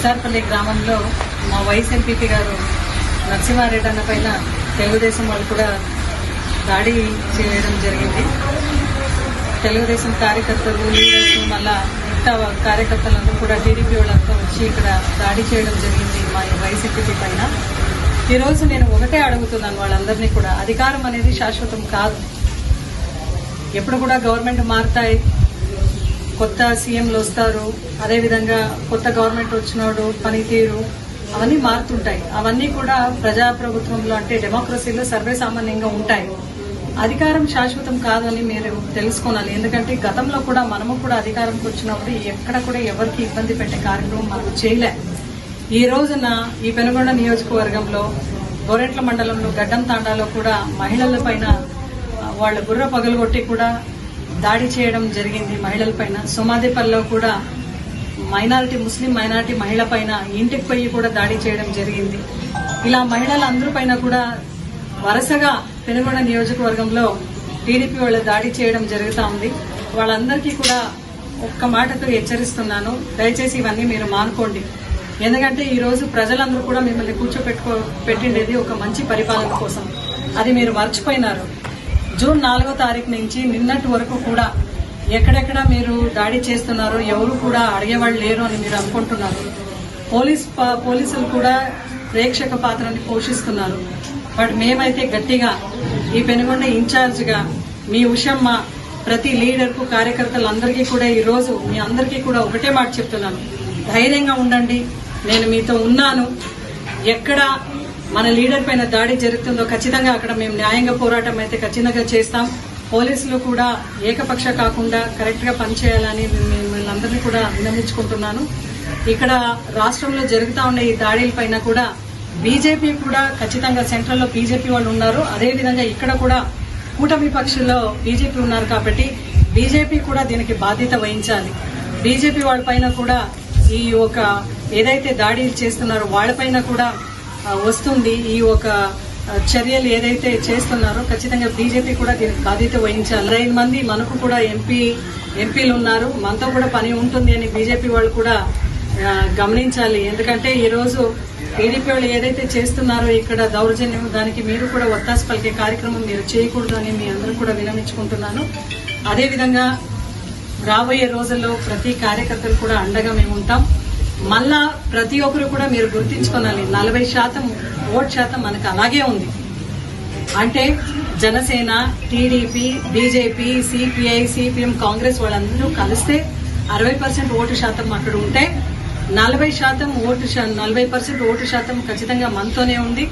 ఎస్ఆర్పల్లి గ్రామంలో మా vice MPP గారు నరసింహారెడ్డి అన్న పైన తెలుగుదేశం వాళ్ళు కూడా దాడి చేయడం జరిగింది. తెలుగుదేశం కార్యకర్తలు, లీడర్స్, మళ్ళా మిగతా కార్యకర్తలందరూ కూడా టీడీపీ వాళ్ళంతా వచ్చి ఇక్కడ దాడి చేయడం జరిగింది మా వైస్ ఎంపీపీ పైన. ఈరోజు నేను ఒకటే అడుగుతున్నాను వాళ్ళందరినీ కూడా, అధికారం అనేది శాశ్వతం కాదు. ఎప్పుడు కూడా గవర్నమెంట్ మారుతాయి, కొత్త సీఎంలు వస్తారు, అదేవిధంగా కొత్త గవర్నమెంట్ వచ్చినోడు పనితీరు అవన్నీ మారుతుంటాయి. అవన్నీ కూడా ప్రజాప్రభుత్వంలో అంటే డెమోక్రసీలో సర్వేసామాన్యంగా ఉంటాయి. అధికారం శాశ్వతం కాదు అని మీరు తెలుసుకోవాలి. ఎందుకంటే గతంలో కూడా మనము కూడా అధికారంకి వచ్చినప్పుడు ఎక్కడ కూడా ఎవరికి ఇబ్బంది పెట్టే కార్యక్రమం మనం చేయలే. ఈ రోజున ఈ పెనుగొండ నియోజకవర్గంలో గోరెంట్ల మండలంలో గడ్డం తాండాలో కూడా మహిళల పైన వాళ్ళ బుర్ర పగలగొట్టి కూడా దాడి చేయడం జరిగింది. మహిళల పైన సోమాదేపల్లిలో కూడా ముస్లిం మైనారిటీ మహిళ పైన ఇంటికి పోయి కూడా దాడి చేయడం జరిగింది. ఇలా మహిళలందరి పైన కూడా వరుసగా పెనుగొండ నియోజకవర్గంలో టీడీపీ వాళ్ళు దాడి చేయడం జరుగుతూ ఉంది. వాళ్ళందరికీ కూడా ఒక్క మాటతో హెచ్చరిస్తున్నాను, దయచేసి ఇవన్నీ మీరు మానుకోండి. ఎందుకంటే ఈ రోజు ప్రజలందరూ కూడా మిమ్మల్ని పెట్టిండేది ఒక మంచి పరిపాలన కోసం. అది మీరు మర్చిపోయినారు. జూన్ 4వ తారీఖు నుంచి నిన్నటి వరకు కూడా ఎక్కడెక్కడ మీరు దాడి చేస్తున్నారు, ఎవరు కూడా అడిగేవాళ్ళు లేరు అని మీరు అనుకుంటున్నారు. పోలీసులు కూడా ప్రేక్షక పాత్రని పోషిస్తున్నారు. బట్ మేమైతే గట్టిగా ఈ పెనుగొండ ఇన్ఛార్జిగా మీ ఉషమ్మ ప్రతి లీడర్కు కార్యకర్తలందరికీ కూడా ఈ రోజు మీ అందరికీ కూడా ఒకటే మాట చెప్తున్నాను, ధైర్యంగా ఉండండి, నేను మీతో ఉన్నాను. ఎక్కడ మన లీడర్ పైన దాడి జరుగుతుందో ఖచ్చితంగా అక్కడ మేము న్యాయంగా పోరాటం అయితే ఖచ్చితంగా చేస్తాం. పోలీసులు కూడా ఏకపక్ష కాకుండా కరెక్ట్ గా పనిచేయాలని మిమ్మల్ని కూడా విన్నవించుకుంటున్నాను. ఇక్కడ రాష్ట్రంలో జరుగుతూ ఉన్న ఈ దాడుల పైన కూడా బీజేపీ కూడా ఖచ్చితంగా సెంట్రల్ లో బీజేపీ వాళ్ళు ఉన్నారు. అదేవిధంగా ఇక్కడ కూడా కూటమి పక్షుల్లో బీజేపీ ఉన్నారు కాబట్టి బీజేపీ కూడా దీనికి బాధ్యత వహించాలి. బీజేపీ వాళ్ళ పైన కూడా ఈ ఒక ఏదైతే దాడులు చేస్తున్నారో వాళ్ళపైన కూడా వస్తుంది. ఈ ఒక చర్యలు ఏదైతే చేస్తున్నారో ఖచ్చితంగా బీజేపీ కూడా దీనికి బాధ్యత వహించాలి. 5 మంది మనకు కూడా ఎంపీలు ఉన్నారు, మనతో కూడా పని ఉంటుంది అని బీజేపీ వాళ్ళు కూడా గమనించాలి. ఎందుకంటే ఈ రోజు టీడీపీ వాళ్ళు ఏదైతే చేస్తున్నారో ఇక్కడ దౌర్జన్యం, దానికి మీరు కూడా ఒత్తాసు పలికే కార్యక్రమం మీరు చేయకూడదు అని మీ అందరూ కూడా విన్నవించుకుంటున్నాను. అదేవిధంగా రాబోయే రోజుల్లో ప్రతి కార్యకర్తలు కూడా అండగా మేము ఉంటాం. మళ్ళా ప్రతి ఒక్కరు కూడా మీరు గుర్తించుకోవాలి, 40% ఓట్ శాతం మనకు అలాగే ఉంది. అంటే Janasena, TDP, BJP, CPI, CPM, Congress వాళ్ళందరూ కలిస్తే 60% ఓటు శాతం అక్కడ ఉంటే 40% ఓటు శాతం ఖచ్చితంగా మనతోనే ఉంది.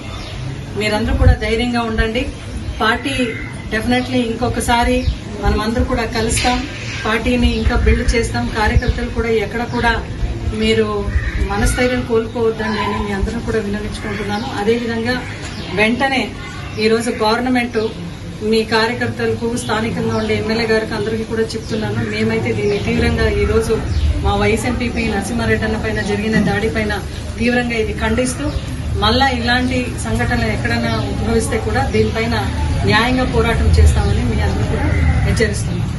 మీరందరూ కూడా ధైర్యంగా ఉండండి. పార్టీ డెఫినెట్లీ ఇంకొకసారి మనమందరూ కూడా కలుస్తాం, పార్టీని ఇంకా బిల్డ్ చేస్తాం. కార్యకర్తలు కూడా ఎక్కడ కూడా మీరు మనస్థైర్యం కోల్పోవద్దండి అని మీ అందరూ కూడా విన్నవించుకుంటున్నాను. అదేవిధంగా వెంటనే ఈరోజు గవర్నమెంట్ మీ కార్యకర్తలకు, స్థానికంగా ఉండే ఎమ్మెల్యే గారికి అందరికీ కూడా చెప్తున్నాను, మేమైతే దీన్ని తీవ్రంగా ఈరోజు మా వైస్ ఎంపీపీ నరసింహారెడ్డి అన్న పైన జరిగిన దాడి పైన తీవ్రంగా ఇది ఖండిస్తూ మళ్ళా ఇలాంటి సంఘటనలు ఎక్కడైనా ఉద్భవిస్తే కూడా దీనిపైన న్యాయంగా పోరాటం చేస్తామని మీ అందరూ కూడా హెచ్చరిస్తున్నాం.